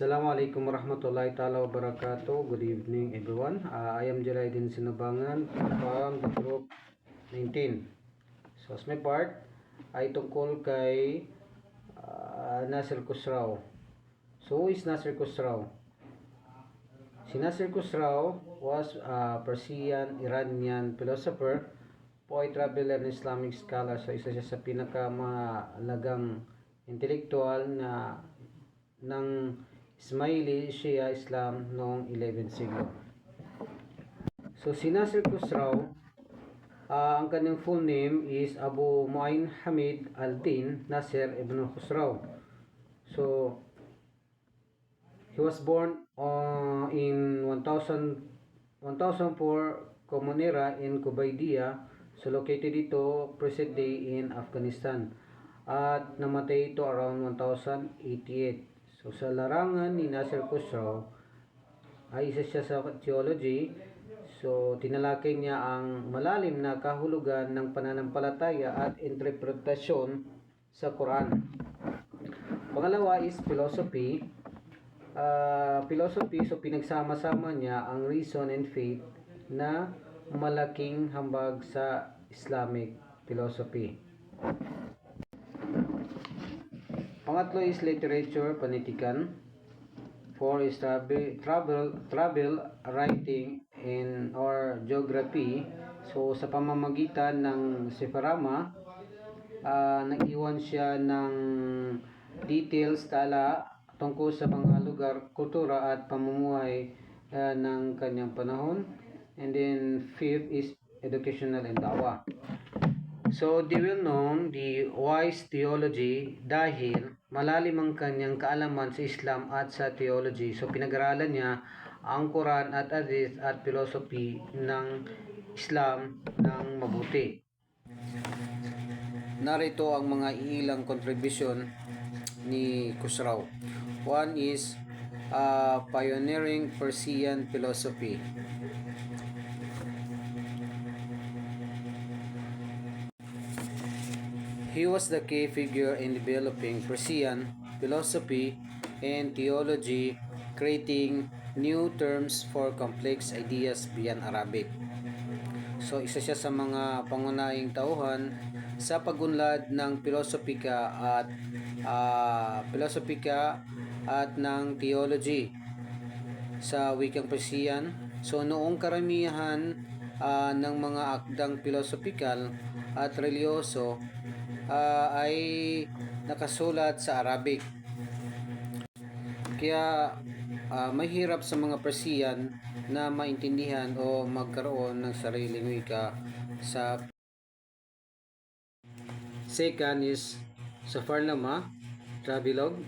Assalamualaikum warahmatullahi ta'ala wabarakatuh. Good evening everyone. I am Jelaydin Sinabangan from the group 19. So as my part ay tungkol kay Nasir Khusraw. So who is Nasir Khusraw? Si Nasir Khusraw was a Persian Iranian philosopher, poet, traveler, and Islamic scholar. So isa siya sa pinakamahalagang intelektual na ng Ismaili Shia Islam noong 11th siglo. So si Nasir Khusraw, ang kanyang full name is Abu Mu'in Hamid al-Din Nasir ibn Khusraw. So he was born in 1004 Common Era in Kubaydiya. So located ito present day in Afghanistan. At namatay ito around 1088. So sa larangan ni Nasir Khusraw ay isa siya sa theology. So tinalakay niya ang malalim na kahulugan ng pananampalataya at interpretasyon sa Quran. Pangalawa is philosophy. So pinagsama-sama niya ang reason and faith na malaking hambag sa Islamic philosophy. Pangatlo is literature, panitikan. 4 is travel, writing, and or geography. So sa pamamagitan ng Sefarama, nag-iwan siya ng details, tala tungkol sa mga lugar, kultura at pamumuhay ng kanyang panahon. And then fifth is educational and dawah. So, di well known, the wise theology dahil malalim ang kanyang kaalaman sa Islam at sa theology. So, pinag-aralan niya ang Quran at Hadith at philosophy ng Islam ng mabuti. Narito ang mga ilang contribution ni Khusraw. One is pioneering Persian philosophy. He was the key figure in developing Persian philosophy and theology, creating new terms for complex ideas beyond Arabic. So isa siya sa mga pangunahing tauhan sa pagunlad ng filosofika at ng theology sa wikang Persian. So noong karamihan ng mga akdang filosofikal at religyoso ay nakasulat sa Arabic. Kaya mahirap sa mga Persian na maintindihan o magkaroon ng sariling wika sa. Second is Safarnama Travelogue,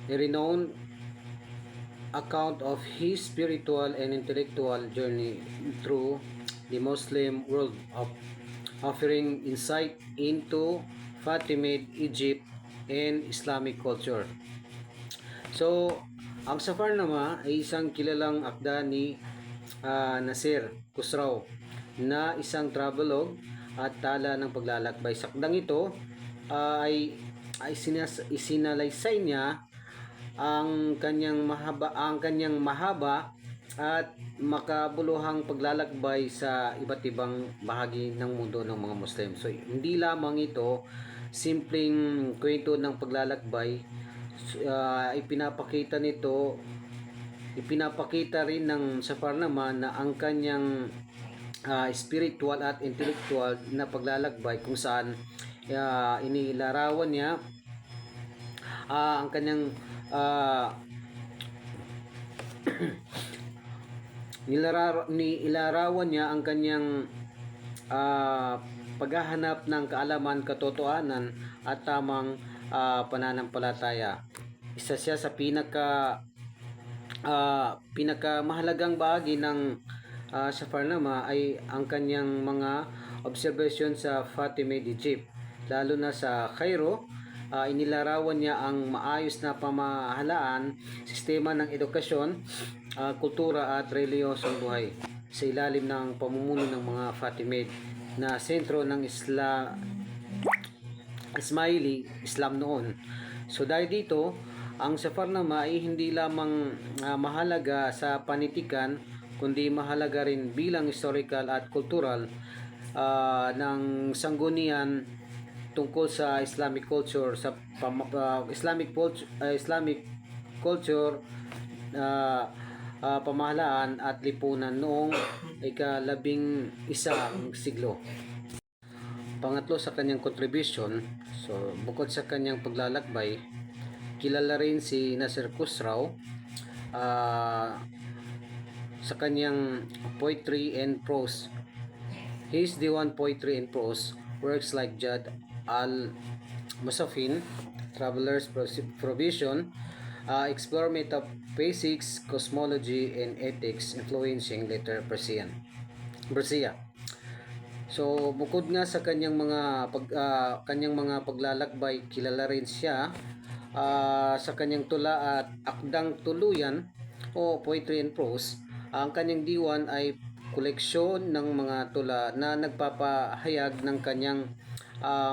a renowned account of his spiritual and intellectual journey through the Muslim world, offering insight into Fatimid Egypt and Islamic culture. So, ang Safarnama ay isang kilalang akda ni Nasir Khusraw na isang travelogue at tala ng paglalakbay. Sa akdang ito ay isinalaysay niya ang kanyang mahaba at makabuluhang paglalakbay sa iba't ibang bahagi ng mundo ng mga Muslim. So hindi lamang ito simpleng kwento ng paglalakbay, ipinapakita rin ng Safarnama na ang kanyang spiritual at intellectual na paglalakbay kung saan inilarawan niya ang kanyang ilarawan niya ang kanyang paghahanap ng kaalaman, katotohanan at tamang pananampalataya. Isa siya sa pinakamahalagang bahagi ng Safarnama ay ang kanyang mga observation sa Fatimid Egypt, lalo na sa Cairo. Inilarawan niya ang maayos na pamahalaan, sistema ng edukasyon, kultura at relihiyosong buhay sa ilalim ng pamumuno ng mga Fatimid na sentro ng Ismaili Islam noon. So dahil dito Ang Safarnama ay hindi lamang mahalaga sa panitikan, kundi mahalaga rin bilang historical at cultural ng sanggunian tungkol sa Islamic culture, sa Islamic culture, pamahalaan at lipunan noong ika-11 siglo. Pangatlo sa kanyang contribution, so bukod sa kanyang paglalakbay, kilala rin si Nasir Khusraw sa kanyang poetry and prose. His Diwan poetry and prose works like Jad al-Musafin, Traveler's Provision, explore metaphysics, cosmology, and ethics, influencing later Persia. So bukod nga sa kanyang mga paglalakbay, kilala rin siya sa kanyang tula at akdang tuluyan o poetry and prose. Ang kanyang diwan ay koleksyon ng mga tula na nagpapahayag ng kanyang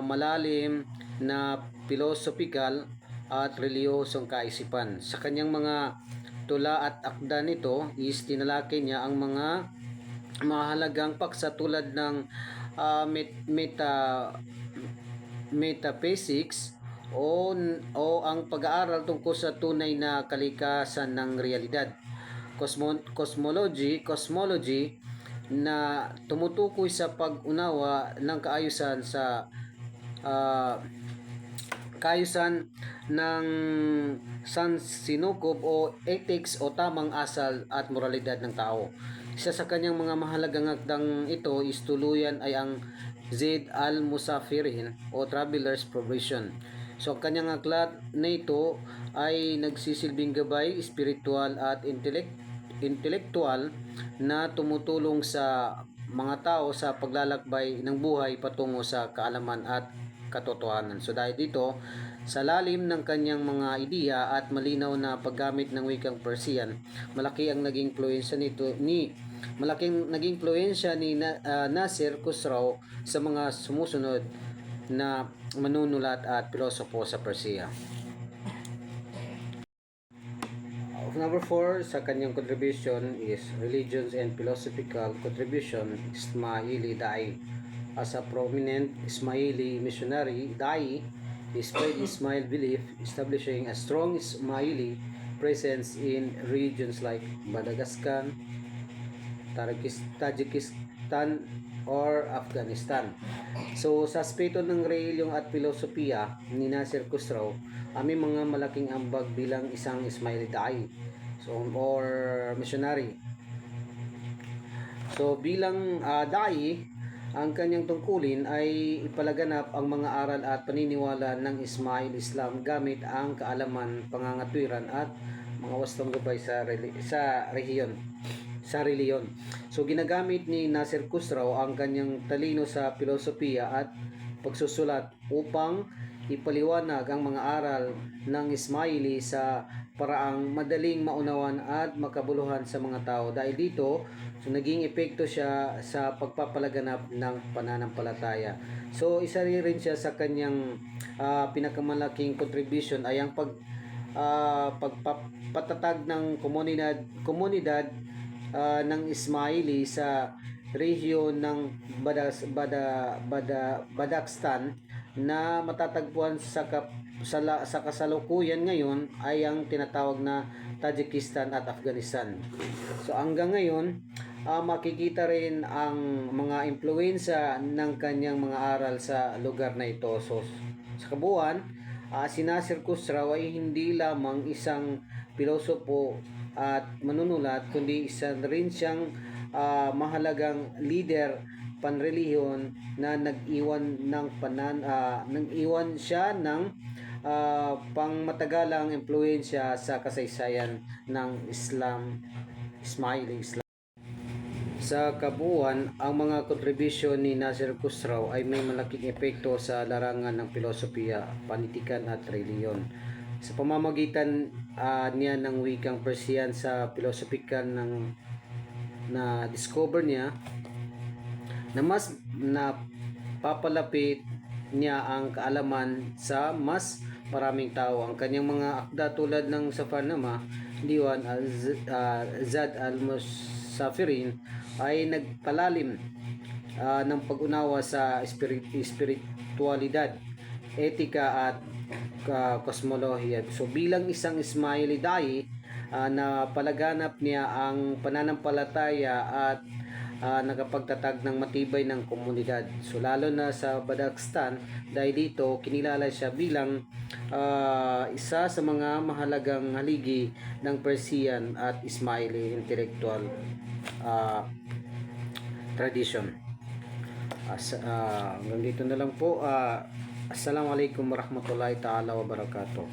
malalim na philosophical at relihiyosong kaisipan. Sa kanyang mga tula at akda nito is tinalakay niya ang mga mahalagang paksa tulad ng metaphysics o ang pag-aaral tungkol sa tunay na kalikasan ng realidad. Cosmology na tumutukoy sa pag-unawa ng kaayusan ng sansinukob o ethics o tamang asal at moralidad ng tao. Isa sa kanyang mga mahalagang akdang ito is tuluyan ay ang Zaid al-Musafirin o Traveler's Provision. So ang kanyang aklat na ito ay nagsisilbing gabay, spiritual at intelektual na tumutulong sa mga tao sa paglalakbay ng buhay patungo sa kaalaman at katotohanan. So dahil dito, sa lalim ng kanyang mga ideya at malinaw na paggamit ng wikang Persian, malaking naging impluwensya ni Nasir Khusraw sa mga sumusunod na manunulat at pilosopo sa Persia. Number 4 sa kanyang contribution is Religions and Philosophical Contribution, Ismaili Da'i. As a prominent Ismaili missionary, Da'i, he spread Ismail belief, establishing a strong Ismaili presence in regions like Madagascar, Tajikistan, or Afghanistan. So sa aspeto ng reliyong at filosofiya ni Nasir Khusraw, may mga malaking ambag bilang isang Ismaili Da'i or missionary. So bilang Da'i, ang kanyang tungkulin ay ipalaganap ang mga aral at paniniwala ng Ismail Islam gamit ang kaalaman, pangangatwiran at mga wastong gabay sa reliyon. So ginagamit ni Nasir Khusraw ang kanyang talino sa filosofiya at pagsusulat upang ipaliwanag ang mga aral ng Ismaili sa paraang madaling maunawan at makabuluhan sa mga tao. Dahil dito, so naging epekto siya sa pagpapalaganap ng pananampalataya. So isa rin siya sa kanyang pinakamalaking contribution ay ang pagpapatatag ng komunidad ng Ismaili sa rehiyon ng Badakhshan na matatagpuan sa kasalukuyan ngayon ay ang tinatawag na Tajikistan at Afghanistan. So hanggang ngayon, makikita rin ang mga impluwensya ng kanyang mga aral sa lugar na ito. So sa kabuuan, si Nasir Khusraw ay hindi lamang isang pilosopo at manunulat, kundi isa rin siyang mahalagang leader panrelihiyon na nag-iwan siya ng pangmatagalang impluwensya sa kasaysayan ng Ismaili Islam. Sa kabuuan, ang mga kontribusyon ni Nasir Khusraw ay may malaking epekto sa larangan ng filosofiya, panitikan at reliyon. Sa pamamagitan niya ng wikang Persian sa philosophical na discover niya na mas napapalapit niya ang kaalaman sa mas maraming tao. Ang kanyang mga akda tulad ng Safarnama, Diwan Zad al-Musafirin ay nagpalalim ng pag-unawa sa espiritualidad, etika at kosmolohiya. So bilang isang Ismaili dai, na palaganap niya ang pananampalataya at nakapagtatag ng matibay ng komunidad. So lalo na sa Badakhshan, dahil dito kinilala siya bilang isa sa mga mahalagang haligi ng Persian at Ismaili intellectual tradition. Hanggang dito na lang po. Assalamualaikum warahmatullahi ta'ala wabarakatuh.